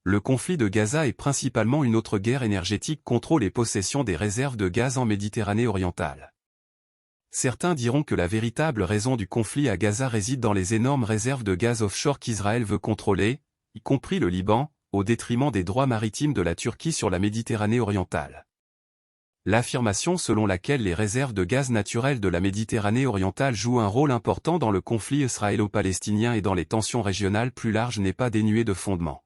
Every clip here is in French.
Le conflit de Gaza est principalement une autre guerre énergétique contre les possessions des réserves de gaz en Méditerranée orientale. Certains diront que la véritable raison du conflit à Gaza réside dans les énormes réserves de gaz offshore qu'Israël veut contrôler, y compris le Liban, au détriment des droits maritimes de la Turquie sur la Méditerranée orientale. L'affirmation selon laquelle les réserves de gaz naturel de la Méditerranée orientale jouent un rôle important dans le conflit israélo-palestinien et dans les tensions régionales plus larges n'est pas dénuée de fondement.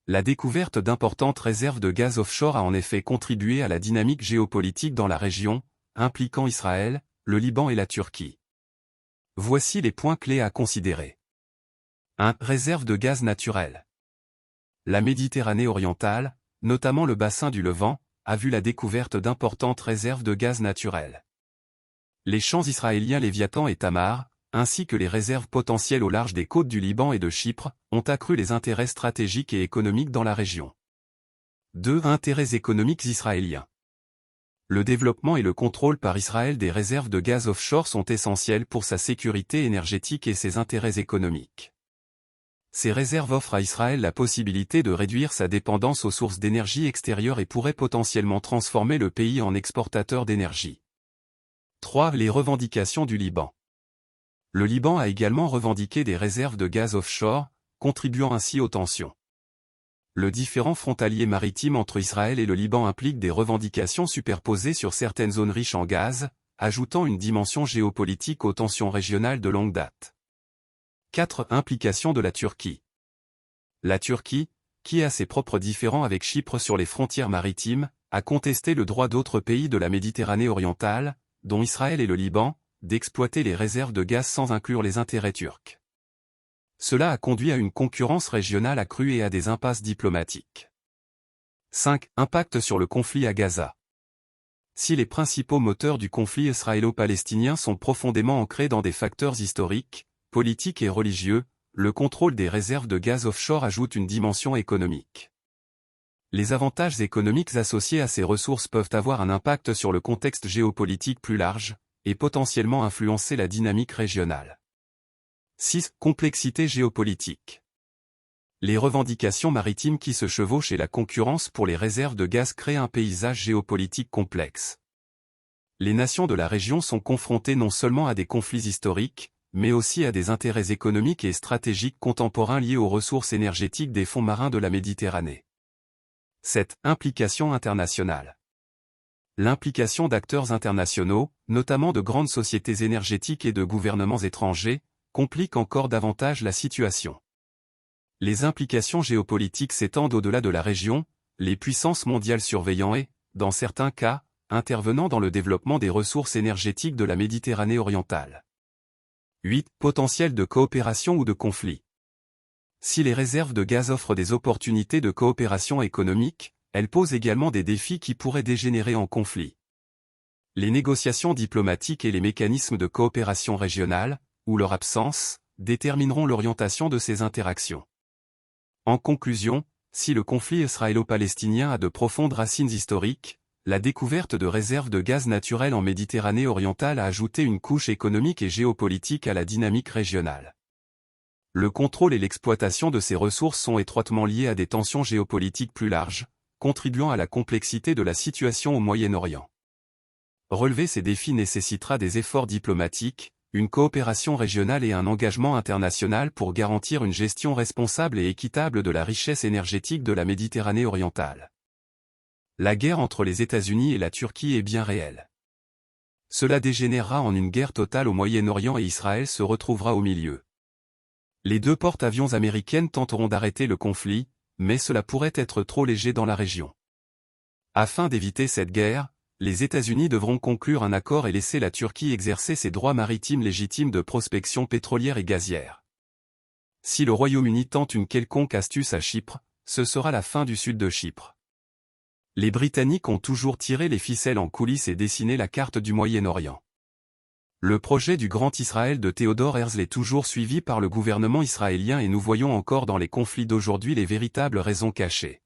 La découverte d'importantes réserves de gaz offshore a en effet contribué à la dynamique géopolitique dans la région, impliquant Israël, le Liban et la Turquie. Voici les points clés à considérer. 1. Réserve de gaz naturel. La Méditerranée orientale, notamment le bassin du Levant, a vu la découverte d'importantes réserves de gaz naturel. Les champs israéliens Léviathan et Tamar, ainsi que les réserves potentielles au large des côtes du Liban et de Chypre, ont accru les intérêts stratégiques et économiques dans la région. 2. Intérêts économiques israéliens. Le développement et le contrôle par Israël des réserves de gaz offshore sont essentiels pour sa sécurité énergétique et ses intérêts économiques. Ces réserves offrent à Israël la possibilité de réduire sa dépendance aux sources d'énergie extérieures et pourraient potentiellement transformer le pays en exportateur d'énergie. 3. Les revendications du Liban. Le Liban a également revendiqué des réserves de gaz offshore, contribuant ainsi aux tensions. Le différend frontalier maritime entre Israël et le Liban implique des revendications superposées sur certaines zones riches en gaz, ajoutant une dimension géopolitique aux tensions régionales de longue date. 4. Implication de la Turquie. La Turquie, qui a ses propres différends avec Chypre sur les frontières maritimes, a contesté le droit d'autres pays de la Méditerranée orientale, dont Israël et le Liban, d'exploiter les réserves de gaz sans inclure les intérêts turcs. Cela a conduit à une concurrence régionale accrue et à des impasses diplomatiques. 5. Impact sur le conflit à Gaza. Si les principaux moteurs du conflit israélo-palestinien sont profondément ancrés dans des facteurs historiques, politiques et religieux, le contrôle des réserves de gaz offshore ajoute une dimension économique. Les avantages économiques associés à ces ressources peuvent avoir un impact sur le contexte géopolitique plus large, et potentiellement influencer la dynamique régionale. 6. Complexité géopolitique. Les revendications maritimes qui se chevauchent et la concurrence pour les réserves de gaz créent un paysage géopolitique complexe. Les nations de la région sont confrontées non seulement à des conflits historiques, mais aussi à des intérêts économiques et stratégiques contemporains liés aux ressources énergétiques des fonds marins de la Méditerranée. 7. Implication internationale. L'implication d'acteurs internationaux, notamment de grandes sociétés énergétiques et de gouvernements étrangers, complique encore davantage la situation. Les implications géopolitiques s'étendent au-delà de la région, les puissances mondiales surveillant et, dans certains cas, intervenant dans le développement des ressources énergétiques de la Méditerranée orientale. 8. Potentiel de coopération ou de conflit. Si les réserves de gaz offrent des opportunités de coopération économique, elles posent également des défis qui pourraient dégénérer en conflit. Les négociations diplomatiques et les mécanismes de coopération régionale, ou leur absence, détermineront l'orientation de ces interactions. En conclusion, si le conflit israélo-palestinien a de profondes racines historiques, la découverte de réserves de gaz naturel en Méditerranée orientale a ajouté une couche économique et géopolitique à la dynamique régionale. Le contrôle et l'exploitation de ces ressources sont étroitement liés à des tensions géopolitiques plus larges, contribuant à la complexité de la situation au Moyen-Orient. Relever ces défis nécessitera des efforts diplomatiques, une coopération régionale et un engagement international pour garantir une gestion responsable et équitable de la richesse énergétique de la Méditerranée orientale. La guerre entre les États-Unis et la Turquie est bien réelle. Cela dégénérera en une guerre totale au Moyen-Orient et Israël se retrouvera au milieu. Les deux porte-avions américaines tenteront d'arrêter le conflit, mais cela pourrait être trop léger dans la région. Afin d'éviter cette guerre, les États-Unis devront conclure un accord et laisser la Turquie exercer ses droits maritimes légitimes de prospection pétrolière et gazière. Si le Royaume-Uni tente une quelconque astuce à Chypre, ce sera la fin du sud de Chypre. Les Britanniques ont toujours tiré les ficelles en coulisses et dessiné la carte du Moyen-Orient. Le projet du Grand Israël de Theodore Herzl est toujours suivi par le gouvernement israélien et nous voyons encore dans les conflits d'aujourd'hui les véritables raisons cachées.